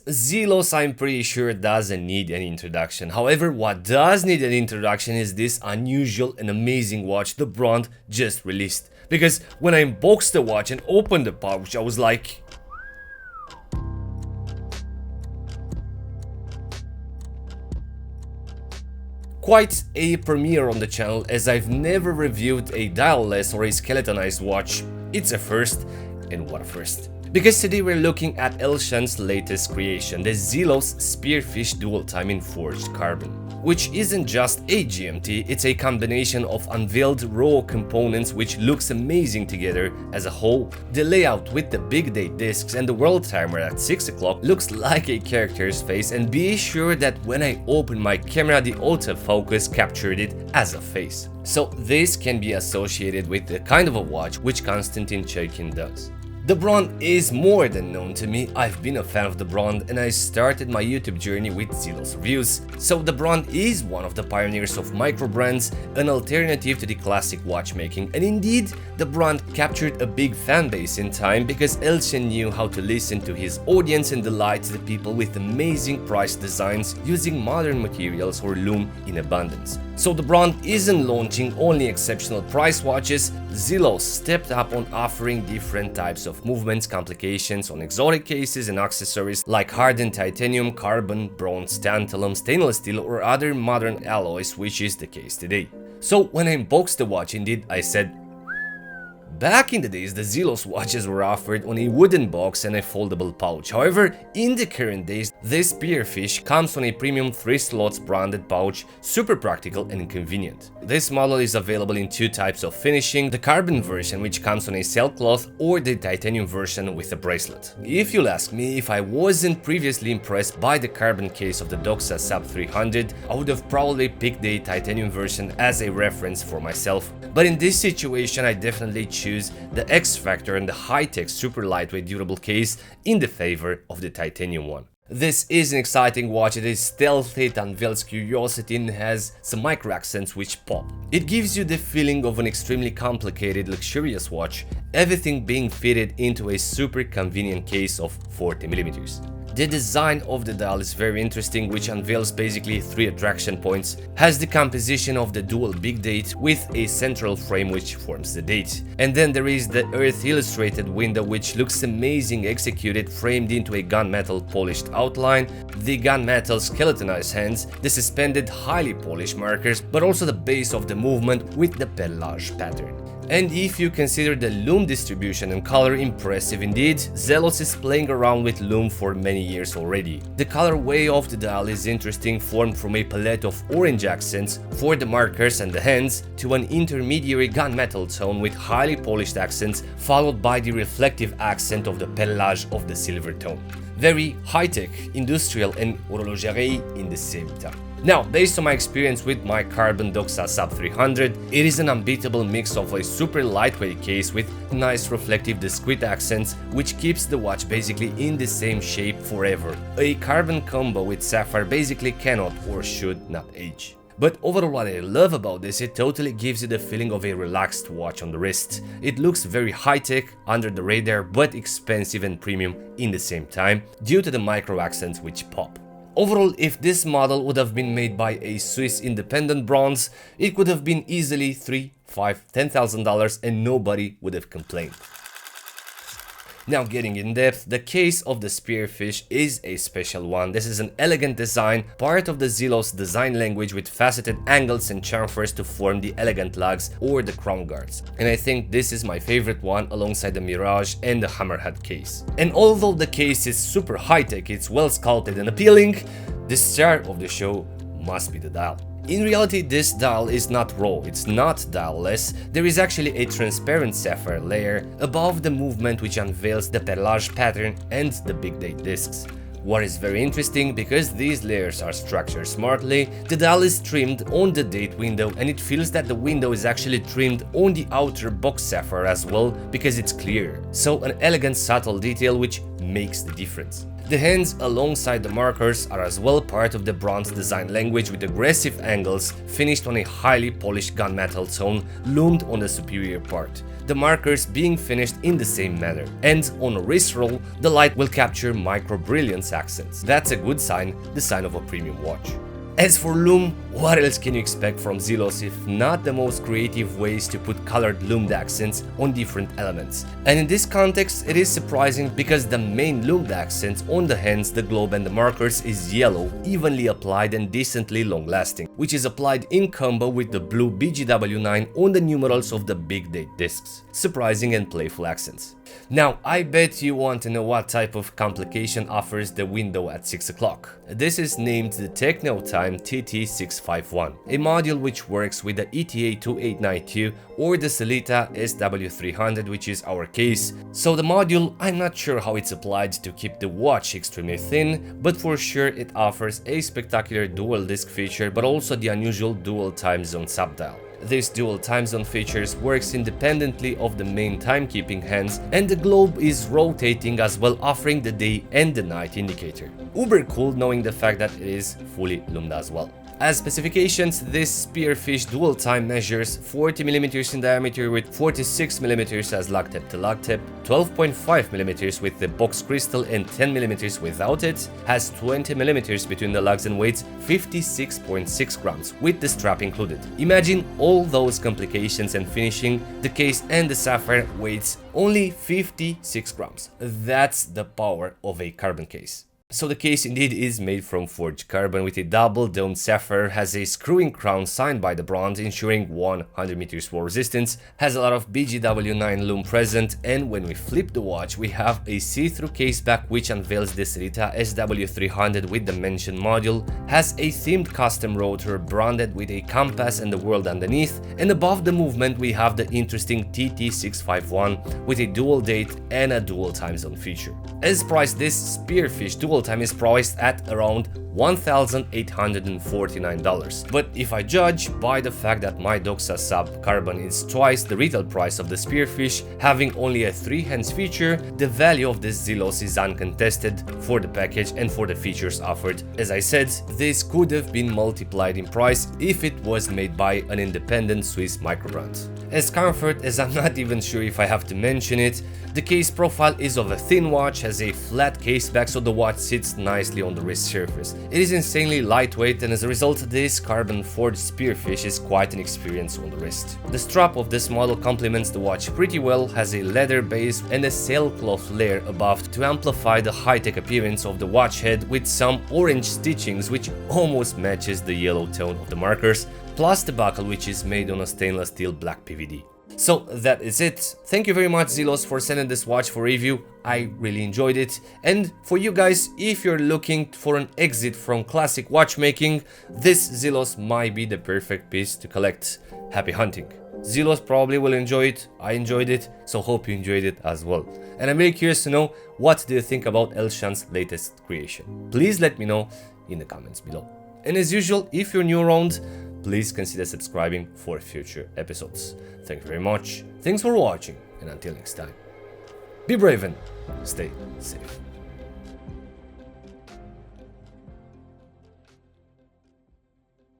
Zelos, I'm pretty sure, doesn't need any introduction. However, what does need an introduction is this unusual and amazing watch the brand just released. Because when I unboxed the watch and opened the pouch, I was like... Quite a premiere on the channel, as I've never reviewed a dial-less or a skeletonized watch. It's a first, and what a first. Because today we're looking at Elshan's latest creation, the Zelos Spearfish Dual Time Carbon. Which isn't just a GMT, it's a combination of unveiled raw components which looks amazing together as a whole. The layout with the big date discs and the world timer at 6 o'clock looks like a character's face, and be sure that when I open my camera the autofocus captured it as a face. So this can be associated with the kind of a watch which Konstantin Chaikin does. The brand is more than known to me. I've been a fan of the brand and I started my YouTube journey with Zelos reviews. So the brand is one of the pioneers of micro brands, an alternative to the classic watchmaking, and indeed the brand captured a big fan base in time because Elshan knew how to listen to his audience and delight the people with amazing price designs using modern materials or loom in abundance. So the brand isn't launching only exceptional price watches. Zelos stepped up on offering different types of movements, complications on exotic cases and accessories like hardened titanium, carbon, bronze, tantalum, stainless steel or other modern alloys, which is the case today. So when I unboxed the watch, indeed I said, back in the days, the Zelos watches were offered on a wooden box and a foldable pouch. However, in the current days, this Spearfish comes on a premium 3 slots branded pouch, super practical and convenient. This model is available in 2 types of finishing, the carbon version which comes on a sailcloth or the titanium version with a bracelet. If you'll ask me if I wasn't previously impressed by the carbon case of the Doxa Sub 300, I would have probably picked the titanium version as a reference for myself. But in this situation, I definitely choose the X Factor and the high-tech super lightweight durable case in the favor of the titanium one. This is an exciting watch. It is stealthy, it unveils curiosity and has some micro accents which pop. It gives you the feeling of an extremely complicated, luxurious watch, everything being fitted into a super convenient case of 40mm. The design of the dial is very interesting, which unveils basically 3 attraction points, has the composition of the dual big date with a central frame which forms the date. And then there is the earth illustrated window which looks amazing executed, framed into a gunmetal polished outline, the gunmetal skeletonized hands, the suspended highly polished markers, but also the base of the movement with the pedalage pattern. And if you consider the loom distribution and color, impressive indeed. Zelos is playing around with loom for many years already. The colorway of the dial is interesting, formed from a palette of orange accents for the markers and the hands to an intermediary gunmetal tone with highly polished accents, followed by the reflective accent of the pedalage of the silver tone. Very high-tech, industrial and horlogerie in the same time. Now, based on my experience with my carbon Doxa Sub 300, it is an unbeatable mix of a super lightweight case with nice reflective discrete accents which keeps the watch basically in the same shape forever. A carbon combo with sapphire basically cannot or should not age. But overall, what I love about this, it totally gives you the feeling of a relaxed watch on the wrist. It looks very high-tech, under the radar, but expensive and premium in the same time, due to the micro accents which pop. Overall, if this model would have been made by a Swiss independent brand, it could have been easily $3,000, $5,000, $10,000 and nobody would have complained. Now, getting in depth, the case of the Spearfish is a special one. This is an elegant design, part of the Zelos design language with faceted angles and chamfers to form the elegant lugs or the crown guards. And I think this is my favorite one alongside the Mirage and the Hammerhead case. And although the case is super high-tech, it's well sculpted and appealing, the star of the show must be the dial. In reality, this dial is not raw, it's not dial-less. There is actually a transparent sapphire layer above the movement which unveils the pedalage pattern and the big date discs. What is very interesting, because these layers are structured smartly, the dial is trimmed on the date window and it feels that the window is actually trimmed on the outer box sapphire as well, because it's clear. So an elegant subtle detail which makes the difference. The hands alongside the markers are as well part of the brand's design language with aggressive angles finished on a highly polished gunmetal tone loomed on the superior part. the markers being finished in the same manner. And on a wrist roll, the light will capture micro brilliance accents. That's a good sign, the sign of a premium watch. As for lume, what else can you expect from Zelos if not the most creative ways to put colored lumed accents on different elements? And in this context, it is surprising because the main lumed accents on the hands, the globe and the markers is yellow, evenly applied and decently long-lasting, which is applied in combo with the blue BGW9 on the numerals of the big date discs. Surprising and playful accents. Now, I bet you want to know what type of complication offers the window at 6 o'clock. This is named the TechnoTime TT651, a module which works with the ETA 2892 or the Sellita SW300, which is our case. So the module, I'm not sure how it's applied to keep the watch extremely thin, but for sure it offers a spectacular dual disc feature, but also the unusual dual time zone subdial. This dual time zone features works independently of the main timekeeping hands, and the globe is rotating as well, offering the day and the night indicator. Uber cool knowing the fact that it is fully lumed as well. As specifications, this Spearfish Dual Time measures 40mm in diameter with 46mm as lug tip to lug tip, 12.5mm with the box crystal and 10mm without it, has 20mm between the lugs and weighs 56.6 grams with the strap included. Imagine all those complications and finishing, the case and the sapphire weighs only 56 grams. That's the power of a carbon case. So the case indeed is made from forged carbon with a double domed sapphire, has a screwing crown signed by the brand ensuring 100 meters war resistance, has a lot of BGW9 lume present, and when we flip the watch we have a see-through case back which unveils the Sellita SW300 with the mentioned module, has a themed custom rotor branded with a compass and the world underneath, and above the movement we have the interesting TT651 with a dual date and a dual time zone feature. As priced, this Spearfish Dual Time is priced at around $1,849. But if I judge by the fact that my Doxa Sub Carbon is twice the retail price of the Spearfish, having only a 3-hands feature, the value of this Zelos is uncontested for the package and for the features offered. As I said, this could have been multiplied in price if it was made by an independent Swiss microbrand. As comfort as I'm not even sure if I have to mention it, the case profile is of a thin watch, has a flat case back so the watch sits nicely on the wrist surface. It is insanely lightweight, and as a result this carbon forged Spearfish is quite an experience on the wrist. The strap of this model complements the watch pretty well, has a leather base and a sailcloth layer above to amplify the high-tech appearance of the watch head with some orange stitchings which almost matches the yellow tone of the markers, plus the buckle which is made on a stainless steel black PVD. So that is it. Thank you very much Zelos for sending this watch for review. I really enjoyed it. And for you guys, if you're looking for an exit from classic watchmaking, this Zelos might be the perfect piece to collect. Happy hunting. Zelos probably will enjoy it. I enjoyed it, so hope you enjoyed it as well. And I'm very curious to know what do you think about Elshan's latest creation. Please let me know in the comments below. And as usual, if you're new around, please consider subscribing for future episodes. Thank you very much, thanks for watching, and until next time, be brave and stay safe.